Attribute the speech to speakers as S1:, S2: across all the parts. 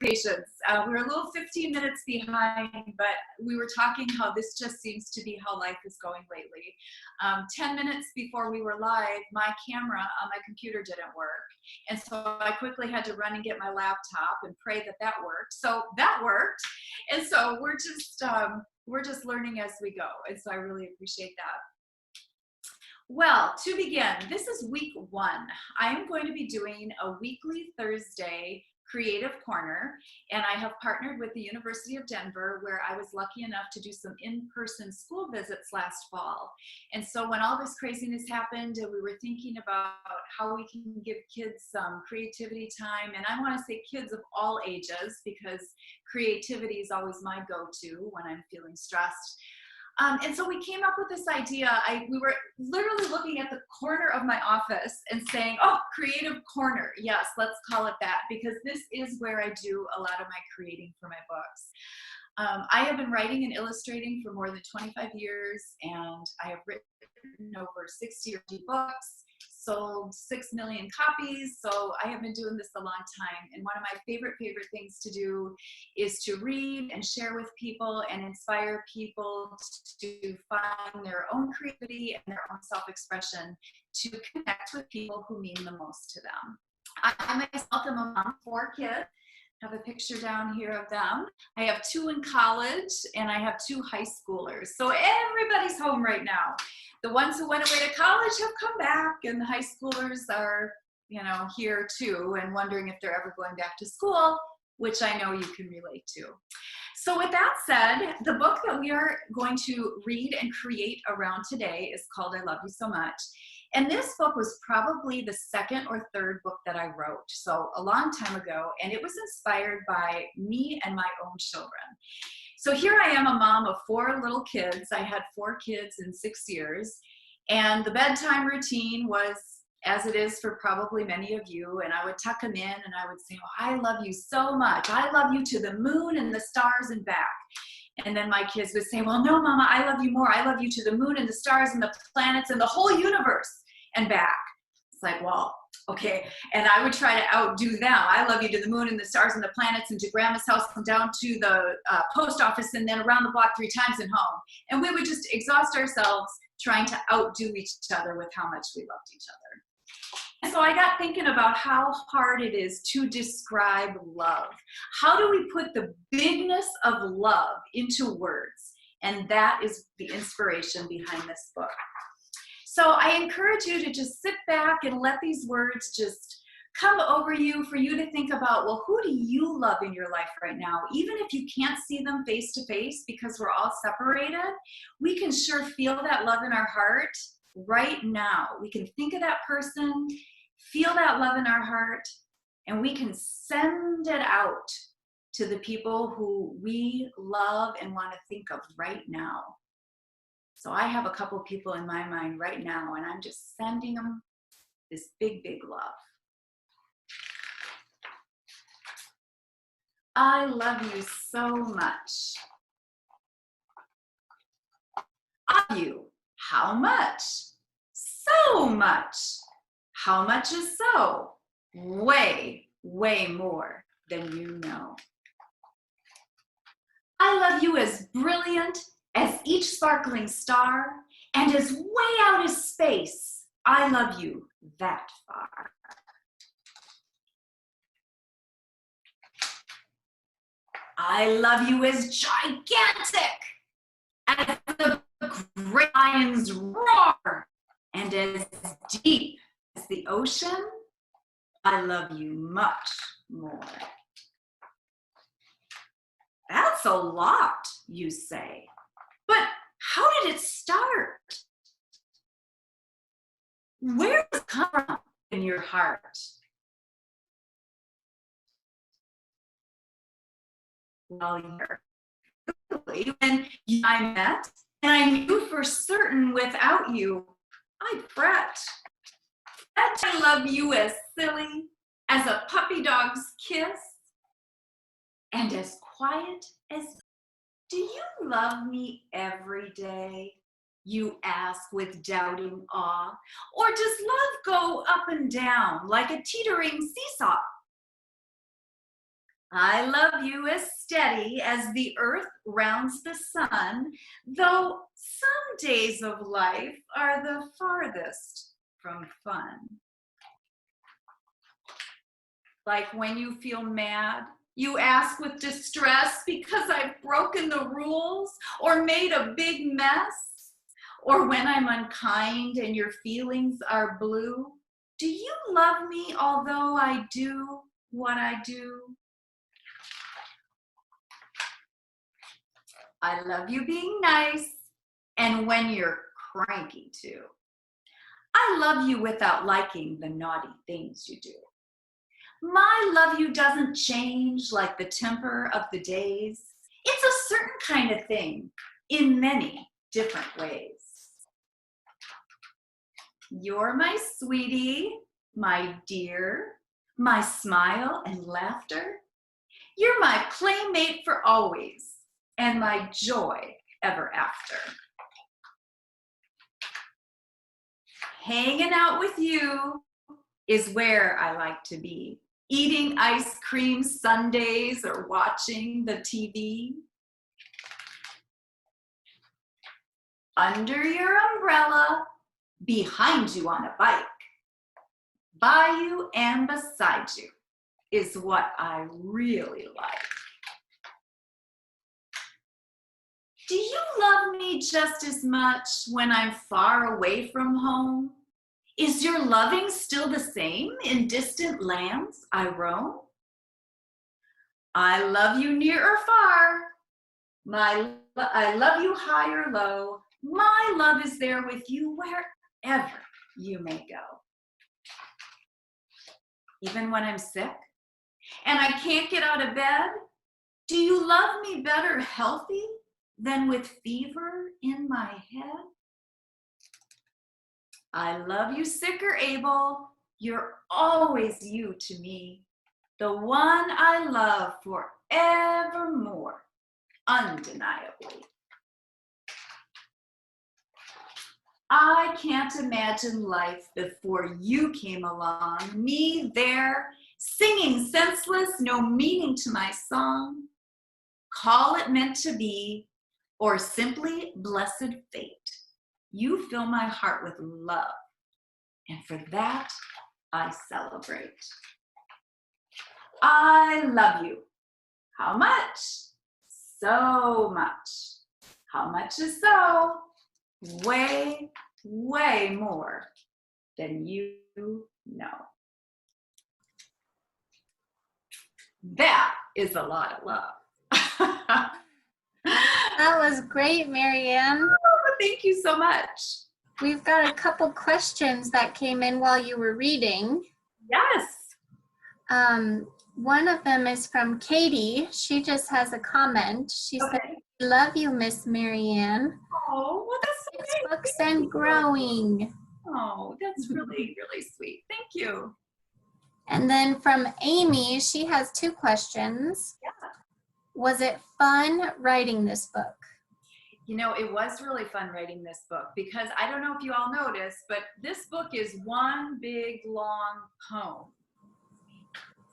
S1: patience. We were a little 15 minutes behind, but we were talking how this just seems to be how life is going lately. 10 minutes before we were live, my camera on my computer didn't work. And so I quickly had to run and get my laptop and pray that that worked. So that worked. And so we're just learning as we go. And so I really appreciate that. Well, to begin, this is week 1. I am going to be doing a weekly Thursday Creative Corner, and I have partnered with the University of Denver, where I was lucky enough to do some in-person school visits last fall. And so when all this craziness happened, and we were thinking about how we can give kids some creativity time, and I want to say kids of all ages, because creativity is always my go-to when I'm feeling stressed. And so we came up with this idea. We were literally looking at the corner of my office and saying, oh, Creative Corner. Yes, let's call it that, because this is where I do a lot of my creating for my books. I have been writing and illustrating for more than 25 years, and I have written over 60 or 70 books, sold 6 million copies. So I have been doing this a long time. And one of my favorite things to do is to read and share with people and inspire people to find their own creativity and their own self-expression, to connect with people who mean the most to them. I myself am a mom of 4 kids. I have a picture down here of them. I have 2 in college, and I have 2 high schoolers. So everybody's home right now. The ones who went away to college have come back, and the high schoolers are, here too, and wondering if they're ever going back to school, which I know you can relate to. So with that said, the book that we are going to read and create around today is called I Love You So Much. And this book was probably the 2nd or 3rd book that I wrote, so a long time ago, and it was inspired by me and my own children. So here I am, a mom of 4 little kids. I had 4 kids in 6 years, and the bedtime routine was as it is for probably many of you, and I would tuck them in and I would say, oh, I love you so much. I love you to the moon and the stars and back. And then my kids would say, well, no, Mama, I love you more. I love you to the moon and the stars and the planets and the whole universe and back. It's like, well, okay. And I would try to outdo them. I love you to the moon and the stars and the planets and to grandma's house and down to the post office and then around the block 3 times and home. And we would just exhaust ourselves trying to outdo each other with how much we loved each other. And so I got thinking about how hard it is to describe love. How do we put the bigness of love into words? And that is the inspiration behind this book. So I encourage you to just sit back and let these words just come over you, for you to think about, well, who do you love in your life right now? Even if you can't see them face to face because we're all separated, we can sure feel that love in our heart right now. We can think of that person, feel that love in our heart, and we can send it out to the people who we love and want to think of right now. So I have a couple people in my mind right now, and I'm just sending them this big, big love. I love you so much. I love you. How much? So much. How much is so? Way, way more than you know. I love you as brilliant as each sparkling star, and as way out as space. I love you that far. I love you as gigantic as the great lion's roar, and as deep as the ocean. I love you much more. That's a lot, you say. But how did it start? Where does it come from in your heart? Well, when I met, and I knew for certain without you, I'd fret. I love you as silly as a puppy dog's kiss, and as quiet as. Do you love me every day? You ask with doubting awe. Or does love go up and down like a teetering seesaw? I love you as steady as the earth rounds the sun, though some days of life are the farthest from fun. Like when you feel mad, you ask with distress because I've broken the rules or made a big mess. Or when I'm unkind and your feelings are blue, do you love me although I do what I do? I love you being nice and when you're cranky too. I love you without liking the naughty things you do. My love you doesn't change like the temper of the days. It's a certain kind of thing in many different ways. You're my sweetie, my dear, my smile and laughter. You're my playmate for always and my joy ever after. Hanging out with you is where I like to be. Eating ice cream sundaes or watching the TV. Under your umbrella, behind you on a bike. By you and beside you is what I really like. Do you love me just as much when I'm far away from home? Is your loving still the same in distant lands I roam? I love you near or far. I love you high or low. My love is there with you wherever you may go. Even when I'm sick and I can't get out of bed, do you love me better healthy than with fever in my head? I love you sick or able. You're always you to me, the one I love forevermore, undeniably. I can't imagine life before you came along, me there, singing senseless, no meaning to my song. Call it meant to be, or simply blessed fate. You fill my heart with love, and for that, I celebrate. I love you. How much? So much. How much is so? Way, way more than you know. That is a lot of love.
S2: That was great, Marianne.
S1: Oh, thank you so much.
S2: We've got a couple questions that came in while you were reading.
S1: Yes.
S2: One of them is from Katie. She just has a comment. She said, "Love you, Miss Marianne.
S1: Oh, well, that's so great.
S2: Books and growing."
S1: Oh, that's really, really sweet. Thank you.
S2: And then from Amy, she has two questions.
S1: Yeah.
S2: Was it fun writing this book?
S1: You know, it was really fun writing this book because I don't know if you all noticed, but this book is one big long poem.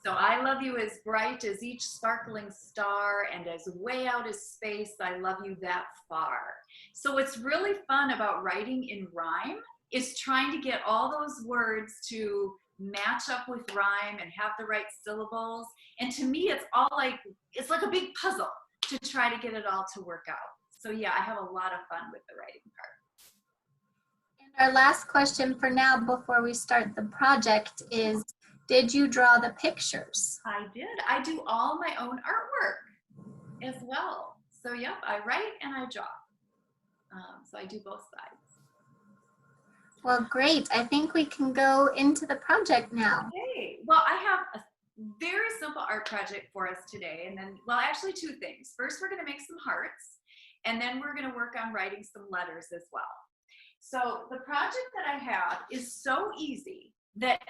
S1: So I love you as bright as each sparkling star and as way out as space, I love you that far. So what's really fun about writing in rhyme is trying to get all those words to match up with rhyme and have the right syllables. And to me, it's like a big puzzle to try to get it all to work out. So yeah, I have a lot of fun with the writing part.
S2: And our last question for now before we start the project is, did you draw the pictures?
S1: I did. I do all my own artwork as well. So yep, I write and I draw. So I do both sides.
S2: Well, great. I think we can go into the project now.
S1: Okay. Well, I have a very simple art project for us today. And then, well, actually two things. First, we're going to make some hearts. And then we're going to work on writing some letters as well. So the project that I have is so easy that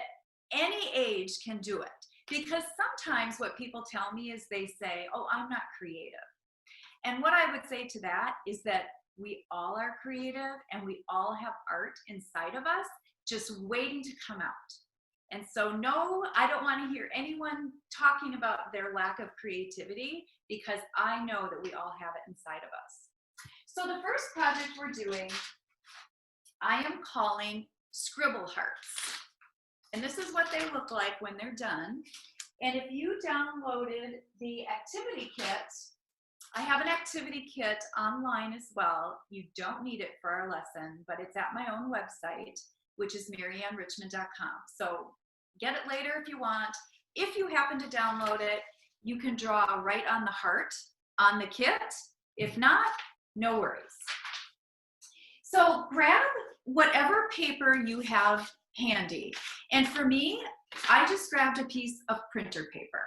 S1: any age can do it. Because sometimes what people tell me is they say, oh, I'm not creative. And what I would say to that is that we all are creative and we all have art inside of us just waiting to come out. And so no, I don't want to hear anyone talking about their lack of creativity, because I know that we all have it inside of us. So the first project we're doing, I am calling scribble hearts. And this is what they look like when they're done. And if you downloaded the activity kit, I have an activity kit online as well. You don't need it for our lesson, but it's at my own website, which is mariannerichmond.com. So get it later if you want. If you happen to download it, you can draw right on the heart on the kit. If not, no worries. So grab whatever paper you have handy. And for me, I just grabbed a piece of printer paper,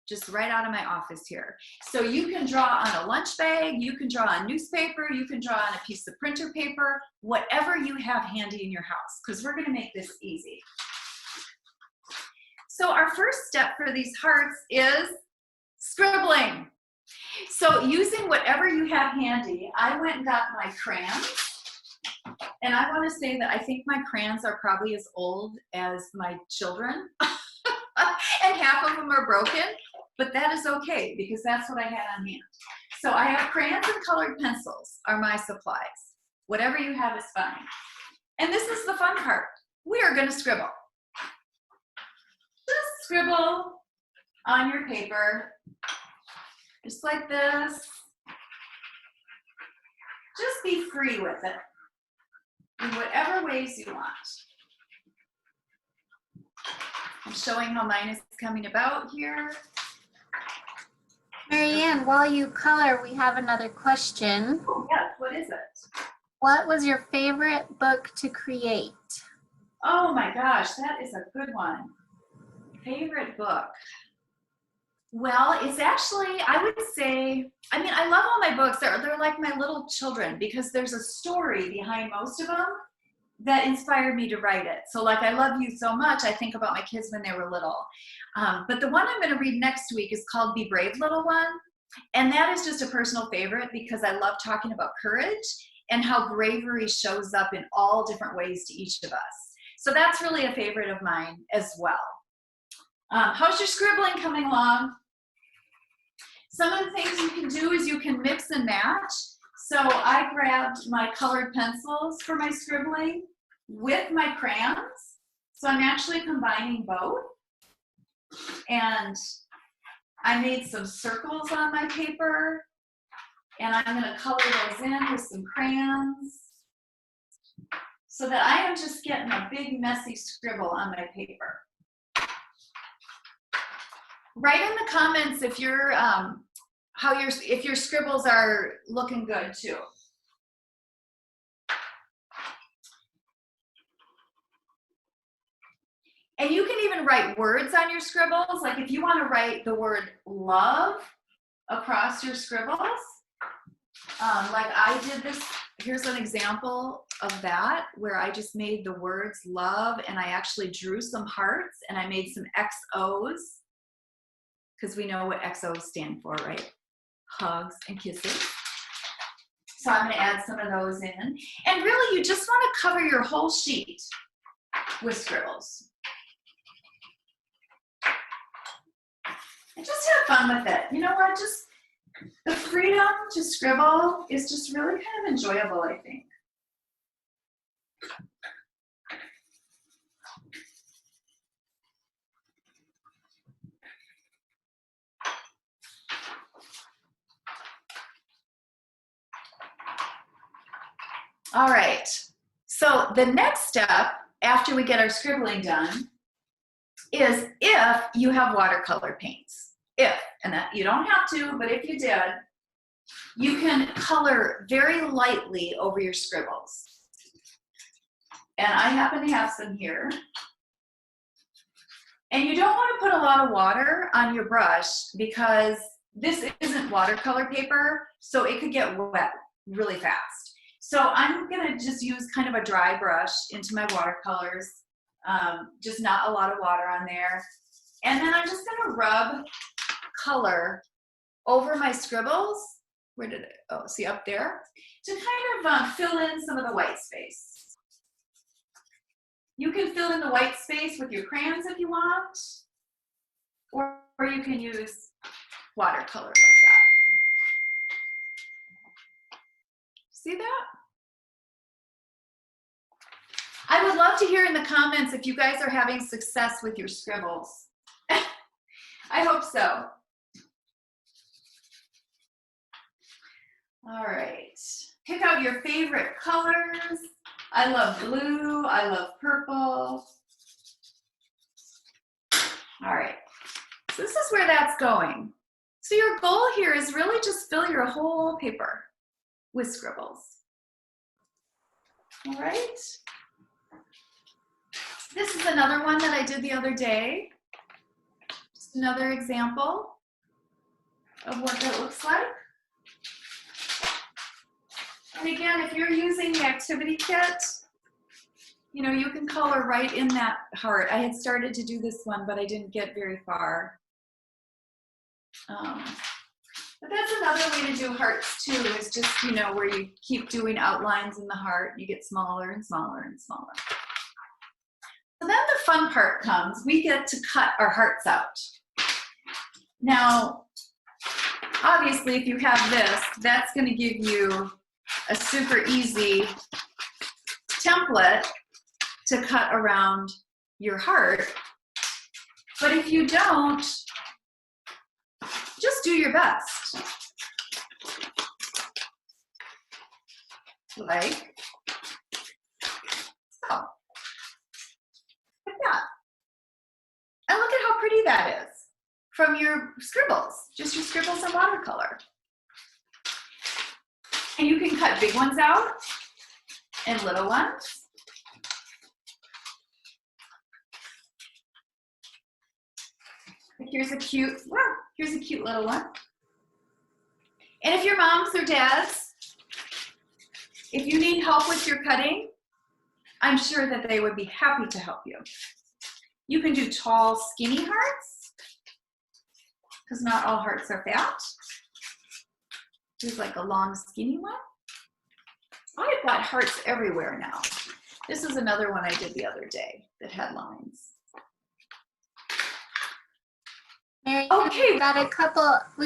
S1: just right out of my office here. So you can draw on a lunch bag, you can draw on newspaper, you can draw on a piece of printer paper, whatever you have handy in your house, because we're going to make this easy. So our first step for these hearts is scribbling. So using whatever you have handy, I went and got my crayons. And I want to say that I think my crayons are probably as old as my children. And half of them are broken, but that is okay because that's what I had on hand. So I have crayons and colored pencils are my supplies. Whatever you have is fine. And this is the fun part. We are going to scribble. Just scribble on your paper, just like this. Just be free with it in whatever ways you want. I'm showing how mine is coming about here.
S2: Marianne, while you color, we have another question.
S1: Yes, what is it?
S2: What was your favorite book to create?
S1: Oh my gosh, that is a good one. Favorite book? Well, it's actually, I would say, I mean, I love all my books. They're like my little children because there's a story behind most of them that inspired me to write it. So like I Love You So Much, I think about my kids when they were little. But the one I'm going to read next week is called Be Brave Little One. And that is just a personal favorite because I love talking about courage and how bravery shows up in all different ways to each of us. So that's really a favorite of mine as well. How's your scribbling coming along? Some of the things you can do is you can mix and match. So I grabbed my colored pencils for my scribbling with my crayons. So I'm actually combining both. And I made some circles on my paper. And I'm going to color those in with some crayons so that I am just getting a big messy scribble on my paper. Write in the comments if you're if your scribbles are looking good too. And you can even write words on your scribbles. Like if you want to write the word love across your scribbles, like I did this. Here's an example of that where I just made the words love and I actually drew some hearts and I made some XOs because we know what XOs stand for, right? Hugs and kisses. So I'm going to add some of those in. And really, you just want to cover your whole sheet with scribbles. And just have fun with it. You know what? Just the freedom to scribble is just really kind of enjoyable, I think. All right, so the next step after we get our scribbling done is if you have watercolor paints. If, and that you don't have to, but if you did, you can color very lightly over your scribbles. And I happen to have some here. And you don't want to put a lot of water on your brush because this isn't watercolor paper, so it could get wet really fast. So I'm going to just use kind of a dry brush into my watercolors, just not a lot of water on there. And then I'm just going to rub color over my scribbles. Where did it, oh, see up there? To kind of fill in some of the white space. You can fill in the white space with your crayons if you want, or you can use watercolor like that. See that? I would love to hear in the comments if you guys are having success with your scribbles. I hope so. All right, pick out your favorite colors. I love blue, I love purple. All right, so this is where that's going. So your goal here is really just fill your whole paper with scribbles. All right. This is another one that I did the other day. Just another example of what that looks like. And again, if you're using the activity kit, you know, you can color right in that heart. I had started to do this one, but I didn't get very far. But that's another way to do hearts too, is just, you know, where you keep doing outlines in the heart, you get smaller and smaller and smaller. So then the fun part comes. We get to cut our hearts out. Now, obviously, if you have this, that's going to give you a super easy template to cut around your heart. But if you don't, just do your best. Like so. Like that. And look at how pretty that is from your scribbles, just your scribbles and watercolor. And you can cut big ones out and little ones. Here's a cute little one. And if your moms or dads, if you need help with your cutting, I'm sure that they would be happy to help you. You can do tall, skinny hearts, because not all hearts are fat. Here's like a long, skinny one. I've got hearts everywhere now. This is another one I did the other day that had lines.
S2: Mary,
S1: Okay.
S2: we've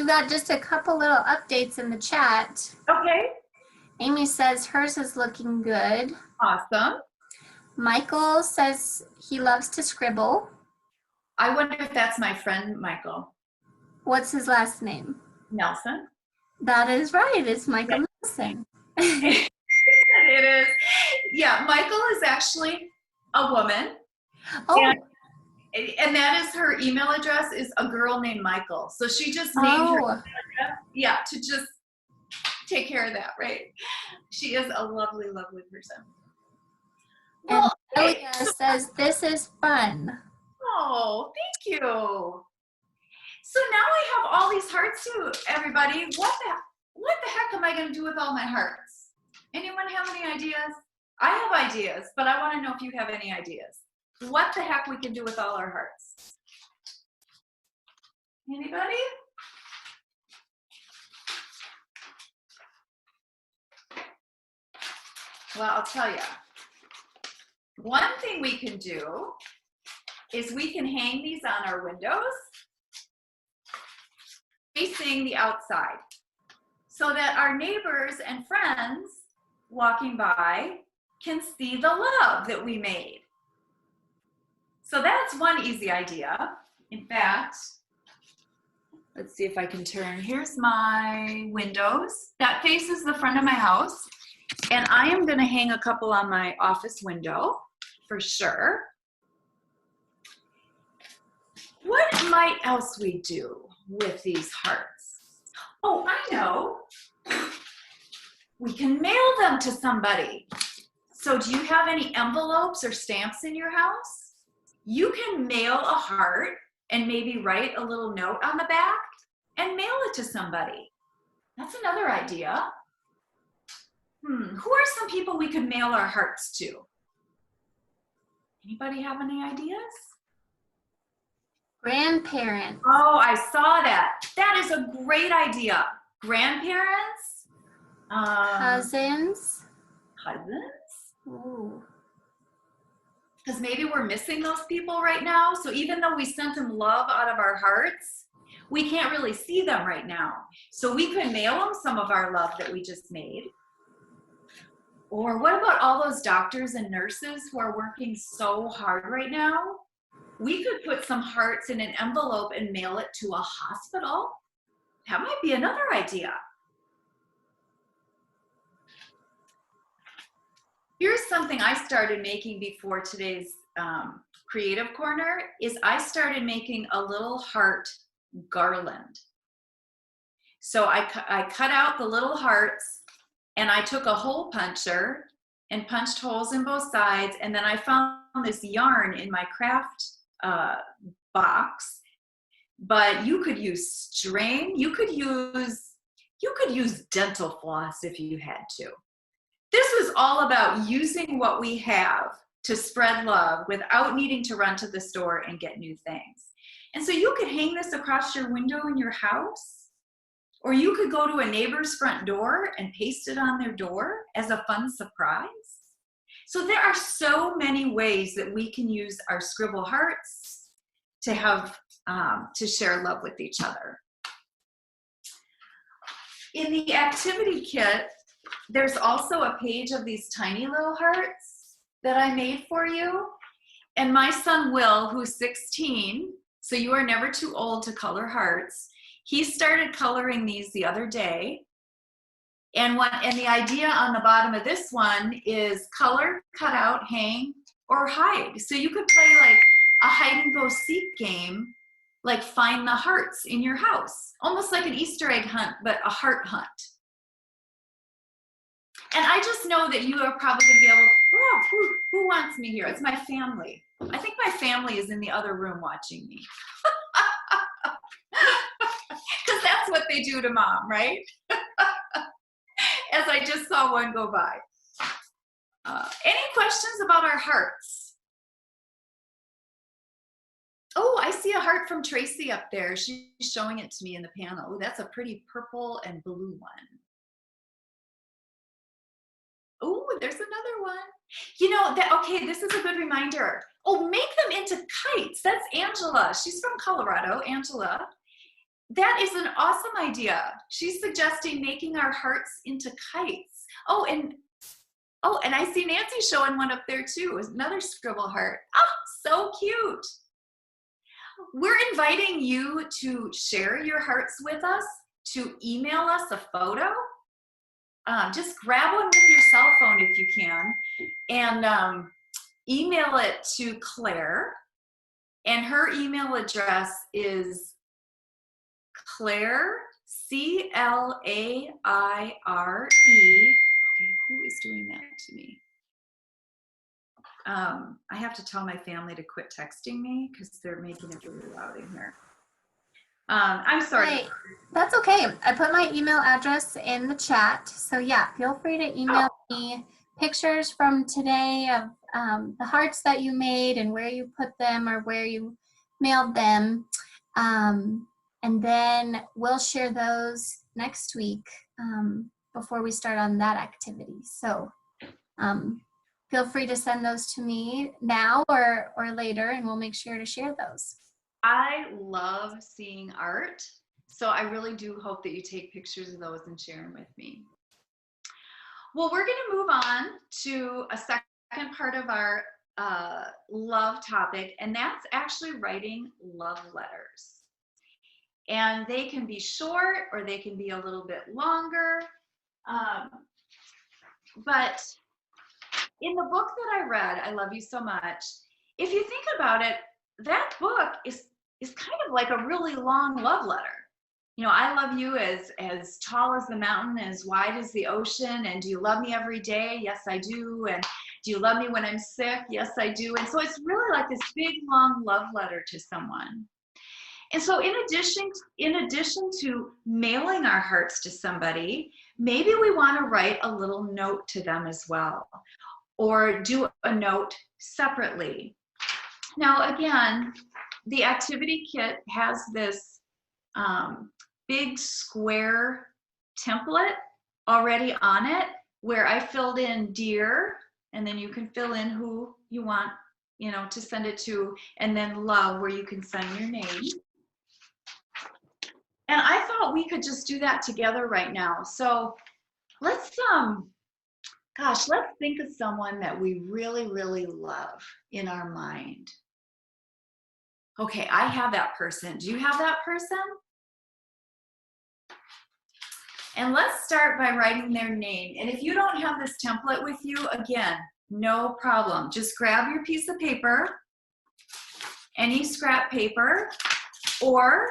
S2: got just a couple little updates in the chat.
S1: Okay.
S2: Amy says hers is looking good.
S1: Awesome.
S2: Michael says he loves to scribble.
S1: I wonder if that's my friend, Michael.
S2: What's his last name?
S1: Nelson.
S2: That is right. It's Michael Nelson.
S1: It is. Yeah, Michael is actually a woman.
S2: Oh.
S1: And that is her email address is a girl named Michael. So she just named her email address, yeah, to just take care of that, right? She is a lovely, lovely person.
S2: And
S1: Well,
S2: Julia says this is fun.
S1: Oh, thank you. So now I have all these hearts too, everybody. What the heck am I going to do with all my hearts? Anyone have any ideas? I have ideas, but I want to know if you have any ideas. What the heck we can do with all our hearts? Anybody? Well, I'll tell you. One thing we can do is we can hang these on our windows facing the outside so that our neighbors and friends walking by can see the love that we made. So that's one easy idea. In fact, let's see if I can turn. Here's my windows. That faces the front of my house. And I am going to hang a couple on my office window for sure. What might else we do with these hearts? Oh, I know. We can mail them to somebody. So do you have any envelopes or stamps in your house? You can mail a heart and maybe write a little note on the back and mail it to somebody. That's another idea. Who are some people we could mail our hearts to? Anybody have any ideas?
S2: Grandparents.
S1: Oh, I saw that. That is a great idea. Grandparents.
S2: Cousins.
S1: Cousins.
S2: Ooh.
S1: because maybe we're missing those people right now. So even though we sent them love out of our hearts, we can't really see them right now. So we could mail them some of our love that we just made. Or what about all those doctors and nurses who are working so hard right now? We could put some hearts in an envelope and mail it to a hospital. That might be another idea. Here's something I started making before today's creative corner is I started making a little heart garland. So I cut out the little hearts and I took a hole puncher and punched holes in both sides, and then I found this yarn in my craft box. But you could use string, you could use dental floss if you had to. This is all about using what we have to spread love without needing to run to the store and get new things. And so you could hang this across your window in your house, or you could go to a neighbor's front door and paste it on their door as a fun surprise. So there are so many ways that we can use our scribble hearts to have to share love with each other. In the activity kit, there's also a page of these tiny little hearts that I made for you. And my son Will, who's 16, so you are never too old to color hearts, he started coloring these the other day. And the idea on the bottom of this one is color, cut out, hang, or hide. So you could play like a hide and go seek game, like find the hearts in your house, almost like an Easter egg hunt, but a heart hunt. And I just know that you are probably going to be able to, oh, who wants me here? It's my family. I think my family is in the other room watching me. Because that's what they do to mom, right? As I just saw one go by. Any questions about our hearts? Oh, I see a heart from Tracy up there. She's showing it to me in the panel. Oh, that's a pretty purple and blue one. Oh, there's another one. You know, okay, this is a good reminder. Oh, make them into kites. That's Angela. She's from Colorado, Angela. That is an awesome idea. She's suggesting making our hearts into kites. Oh, and I see Nancy showing one up there too. Another scribble heart. Oh, so cute. We're inviting you to share your hearts with us, to email us a photo. Just grab one with your cell phone if you can, and email it to Claire. And her email address is Claire, C-L-A-I-R-E. Okay, who is doing that to me? I have to tell my family to quit texting me because they're making it really loud in here. I'm sorry.
S2: Hey, that's okay. I put my email address in the chat. So yeah, feel free to email me pictures from today of the hearts that you made and where you put them or where you mailed them. And then we'll share those next week before we start on that activity. So feel free to send those to me now or later, and we'll make sure to share those.
S1: I love seeing art, so I really do hope that you take pictures of those and share them with me. Well, we're going to move on to a second part of our love topic, and that's actually writing love letters. And they can be short or they can be a little bit longer. But in the book that I read, I Love You So Much, if you think about it, that book is kind of like a really long love letter. You know, I love you as tall as the mountain, as wide as the ocean, and do you love me every day? Yes, I do. And do you love me when I'm sick? Yes, I do. And so it's really like this big, long love letter to someone. And so in addition to mailing our hearts to somebody, maybe we want to write a little note to them as well, or do a note separately. Now, again, the activity kit has this big square template already on it where I filled in dear, and then you can fill in who you want you know, to send it to, and then love, where you can send your name. And I thought we could just do that together right now. So let's, gosh, let's think of someone that we really, really love in our mind. Okay, I have that person. Do you have that person? And let's start by writing their name. And if you don't have this template with you, again, no problem. Just grab your piece of paper, any scrap paper, or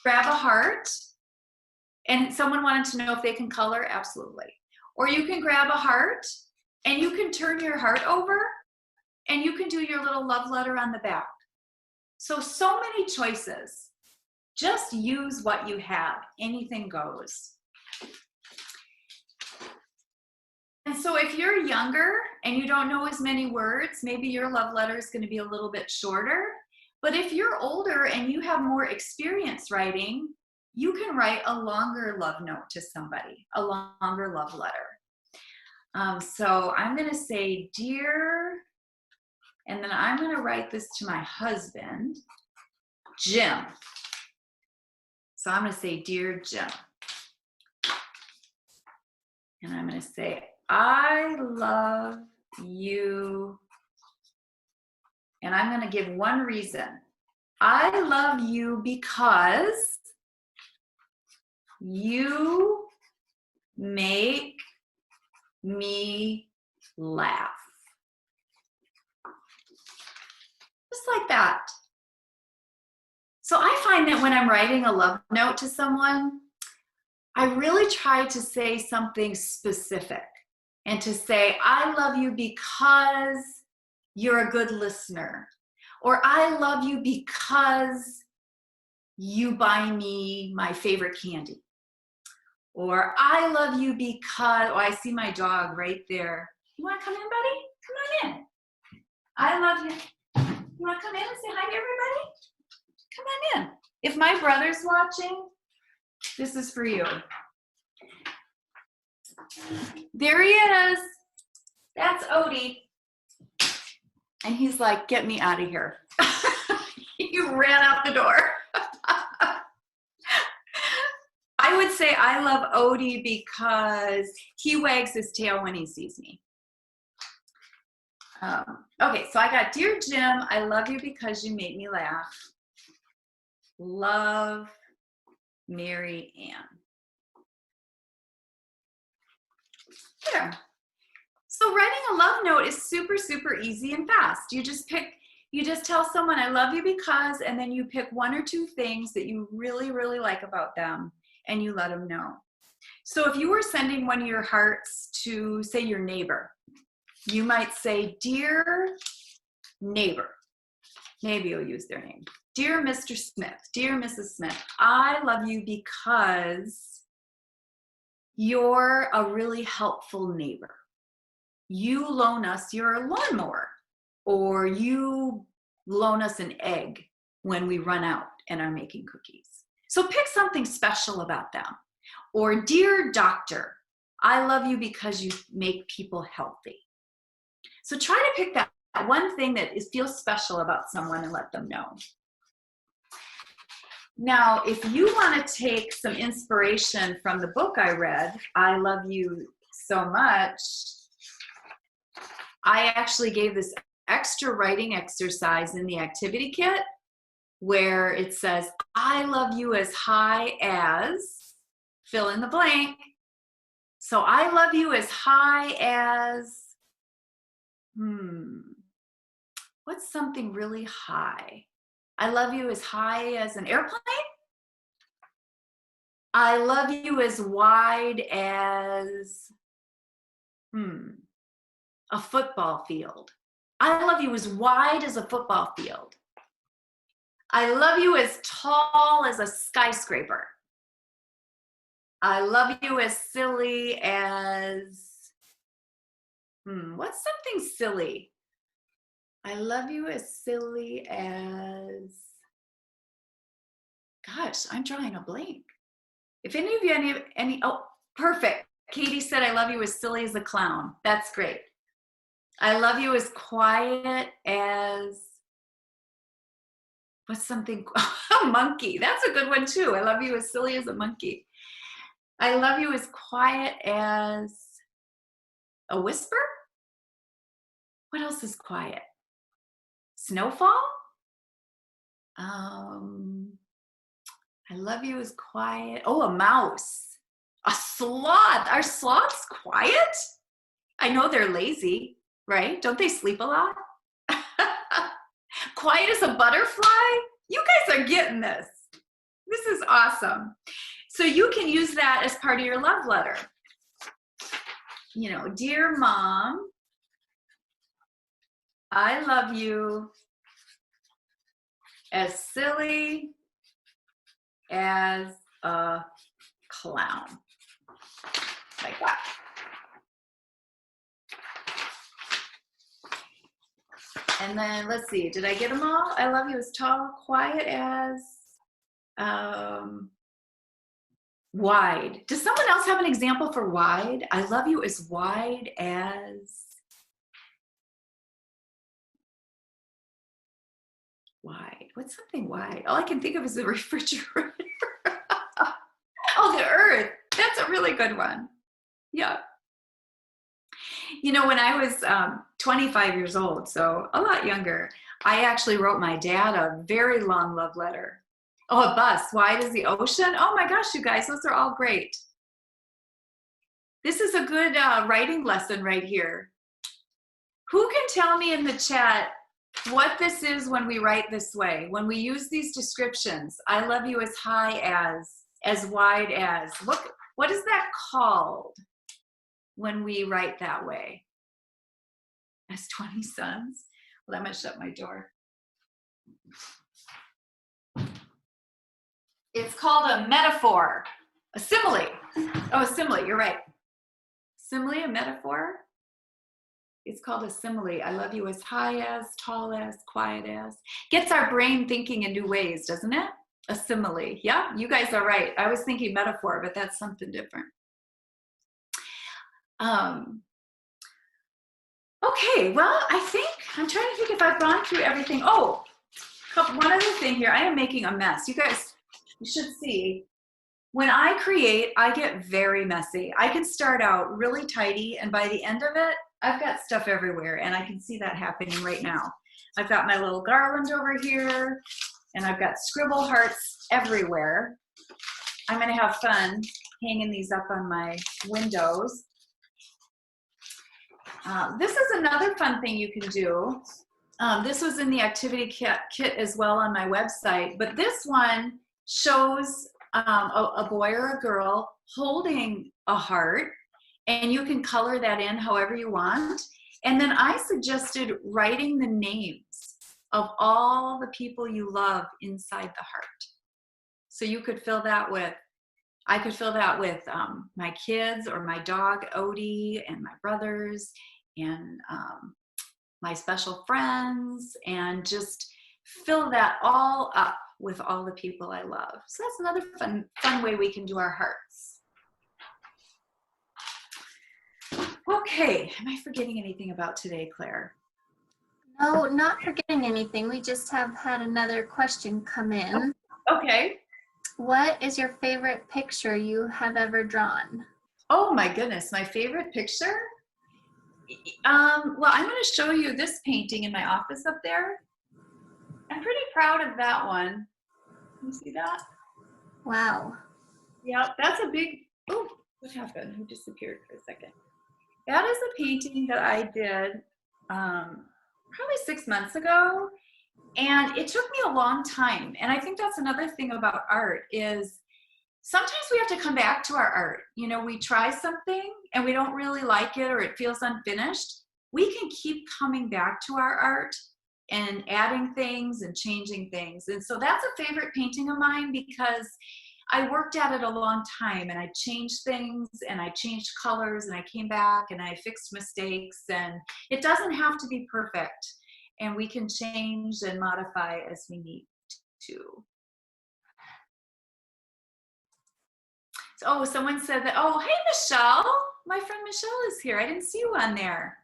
S1: grab a heart. And someone wanted to know if they can color, absolutely. Or you can grab a heart and you can turn your heart over and you can do your little love letter on the back. So many choices. Just use what you have. Anything goes. And so if you're younger and you don't know as many words, maybe your love letter is going to be a little bit shorter. But if you're older and you have more experience writing, you can write a longer love note to somebody, a longer love letter. So I'm going to say, dear, and then I'm going to write this to my husband, Jim. So I'm going to say, dear Jim. And I'm going to say, I love you. And I'm going to give one reason. I love you because you make me laugh. Just like that. So I find that when I'm writing a love note to someone, I really try to say something specific and to say, I love you because you're a good listener. Or I love you because you buy me my favorite candy. Or I love you because, oh, I see my dog right there. You want to come in, buddy? Come on in. I love you. You want to come in and say hi to everybody? Come on in. If my brother's watching, this is for you. There he is. That's Odie. And he's like, get me out of here. He ran out the door. I would say I love Odie because he wags his tail when he sees me. Okay, so I got, dear Jim, I love you because you make me laugh. Love, Mary Ann. There. So writing a love note is super, super easy and fast. You just tell someone, I love you because, and then you pick one or two things that you really, really like about them, and you let them know. So if you were sending one of your hearts to, say, your neighbor, you might say, dear neighbor. Maybe you'll use their name. Dear Mr. Smith, dear Mrs. Smith, I love you because you're a really helpful neighbor. You loan us your lawnmower, or you loan us an egg when we run out and are making cookies. So pick something special about them. Or dear doctor, I love you because you make people healthy. So try to pick that one thing that feels special about someone and let them know. Now, if you want to take some inspiration from the book I read, I Love You So Much, I actually gave this extra writing exercise in the activity kit where it says, I love you as high as, fill in the blank. So I love you as high as, what's something really high? I love you as high as an airplane. I love you as wide as, a football field. I love you as wide as a football field. I love you as tall as a skyscraper. I love you as silly as, what's something silly? I love you as silly as, gosh, I'm drawing a blank. If any of you, oh, perfect. Katie said, I love you as silly as a clown. That's great. I love you as quiet as, what's something, a monkey. That's a good one too. I love you as silly as a monkey. I love you as quiet as a whisper. What else is quiet? Snowfall? I love you as quiet. Oh, a mouse. A sloth. Are sloths quiet? I know they're lazy, right? Don't they sleep a lot? Quiet as a butterfly? You guys are getting this. This is awesome. So you can use that as part of your love letter. You know, dear mom, I love you as silly as a clown. Like that. And then let's see, did I get them all? I love you as tall, quiet as wide. Does someone else have an example for wide? I love you as wide as wide. What's something wide? All I can think of is the refrigerator. Oh, the earth. That's a really good one. Yeah. You know, when I was 25 years old, so a lot younger, I actually wrote my dad a very long love letter. Oh, a bus, wide as the ocean. Oh my gosh, you guys, those are all great. This is a good writing lesson right here. Who can tell me in the chat what this is when we write this way? When we use these descriptions, I love you as high as wide as. What is that called when we write that way? As 20 sons? Well, I'm gonna shut my door. It's called a metaphor, a simile. Oh, a simile, you're right. Simile, a metaphor? It's called a simile. I love you as high as, tall as, quiet as. Gets our brain thinking in new ways, doesn't it? A simile. Yeah, you guys are right. I was thinking metaphor, but that's something different. Okay, well, I'm trying to think if I've gone through everything. Oh, one other thing here. I am making a mess. You guys, you should see. When I create, I get very messy. I can start out really tidy, and by the end of it, I've got stuff everywhere, and I can see that happening right now. I've got my little garland over here, and I've got scribble hearts everywhere. I'm gonna have fun hanging these up on my windows. This is another fun thing you can do. This was in the activity kit as well on my website, but this one shows a boy or a girl holding a heart, and you can color that in however you want. And then I suggested writing the names of all the people you love inside the heart. So you could fill that with, I could fill that with my kids or my dog Odie and my brothers and my special friends, and just fill that all up with all the people I love. So that's another fun way we can do our hearts. Okay, am I forgetting anything about today, Claire?
S2: No, not forgetting anything. We just have had another question come in.
S1: Okay.
S2: What is your favorite picture you have ever drawn?
S1: Oh my goodness, my favorite picture? Well, I'm going to show you this painting in my office up there. I'm pretty proud of that one. Can you see that?
S2: Wow.
S1: Yeah, that's a big, oh, what happened? Who disappeared for a second? That is a painting that I did probably 6 months ago, and it took me a long time. And I think that's another thing about art is sometimes we have to come back to our art. You know, we try something and we don't really like it or it feels unfinished. We can keep coming back to our art and adding things and changing things. And so that's a favorite painting of mine because I worked at it a long time, and I changed things and I changed colors and I came back and I fixed mistakes, and it doesn't have to be perfect, and we can change and modify as we need to. So, oh, someone said that, oh, hey, Michelle, my friend Michelle is here. I didn't see you on there.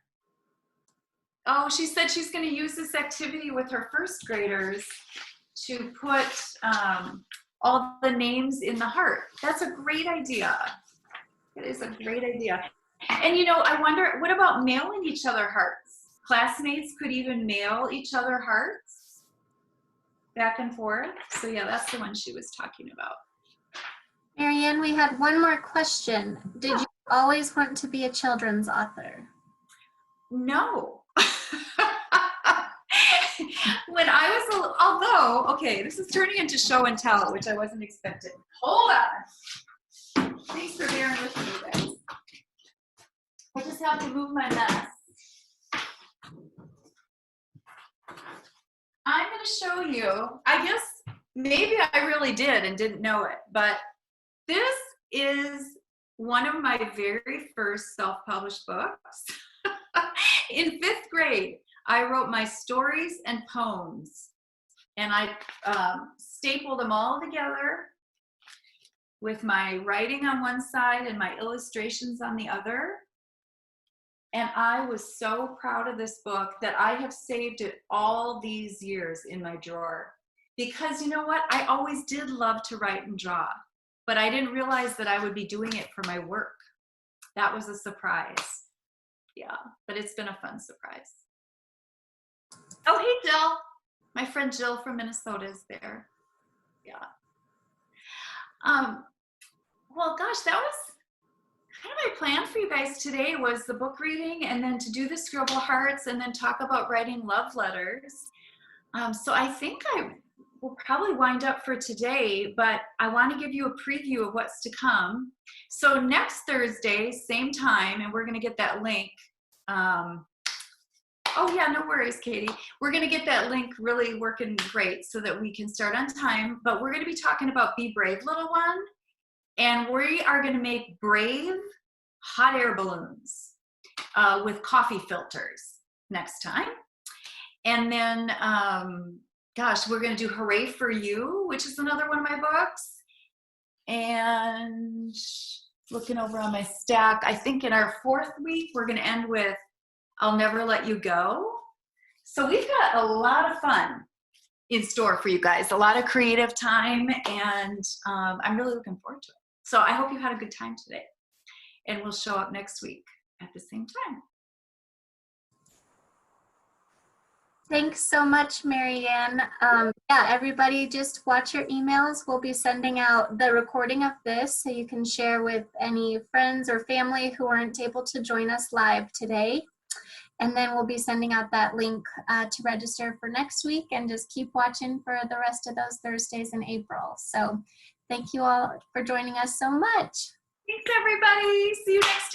S1: Oh, she said she's going to use this activity with her first graders to put all the names in the heart. That's a great idea. It is a great idea. And you know, I wonder, what about mailing each other hearts? Classmates could even mail each other hearts back and forth. So yeah, that's the one she was talking about.
S2: Marianne, we had one more question. Did you always want to be a children's author?
S1: No. When I was, although, okay, this is turning into show and tell, which I wasn't expecting. Hold on. Thanks for bearing with me, you guys. I just have to move my mess. I'm going to show you, I guess maybe I really did and didn't know it, but this is one of my very first self-published books. In 5th grade, I wrote my stories and poems, and I stapled them all together with my writing on one side and my illustrations on the other. And I was so proud of this book that I have saved it all these years in my drawer. Because you know what? I always did love to write and draw, but I didn't realize that I would be doing it for my work. That was a surprise. Yeah, but it's been a fun surprise. Oh, hey, Jill. My friend Jill from Minnesota is there. Yeah. Well, gosh, that was kind of my plan for you guys today, was the book reading and then to do the scribble hearts and then talk about writing love letters. So I think I will probably wind up for today, but I want to give you a preview of what's to come. So next Thursday, same time, and we're going to get that link. Oh yeah, no worries, Katie. We're going to get that link really working great so that we can start on time, but we're going to be talking about Be Brave, Little One. And we are going to make brave hot air balloons with coffee filters next time. And then, gosh, we're going to do Hooray for You, which is another one of my books. And looking over on my stack, I think in our 4th week, we're going to end with I'll Never Let You Go. So we've got a lot of fun in store for you guys, a lot of creative time, and I'm really looking forward to it. So I hope you had a good time today, and we'll show up next week at the same time.
S2: Thanks so much, Marianne. Yeah, everybody just watch your emails. We'll be sending out the recording of this so you can share with any friends or family who aren't able to join us live today. And then we'll be sending out that link to register for next week, and just keep watching for the rest of those Thursdays in April. So thank you all for joining us so much.
S1: Thanks, everybody. See you next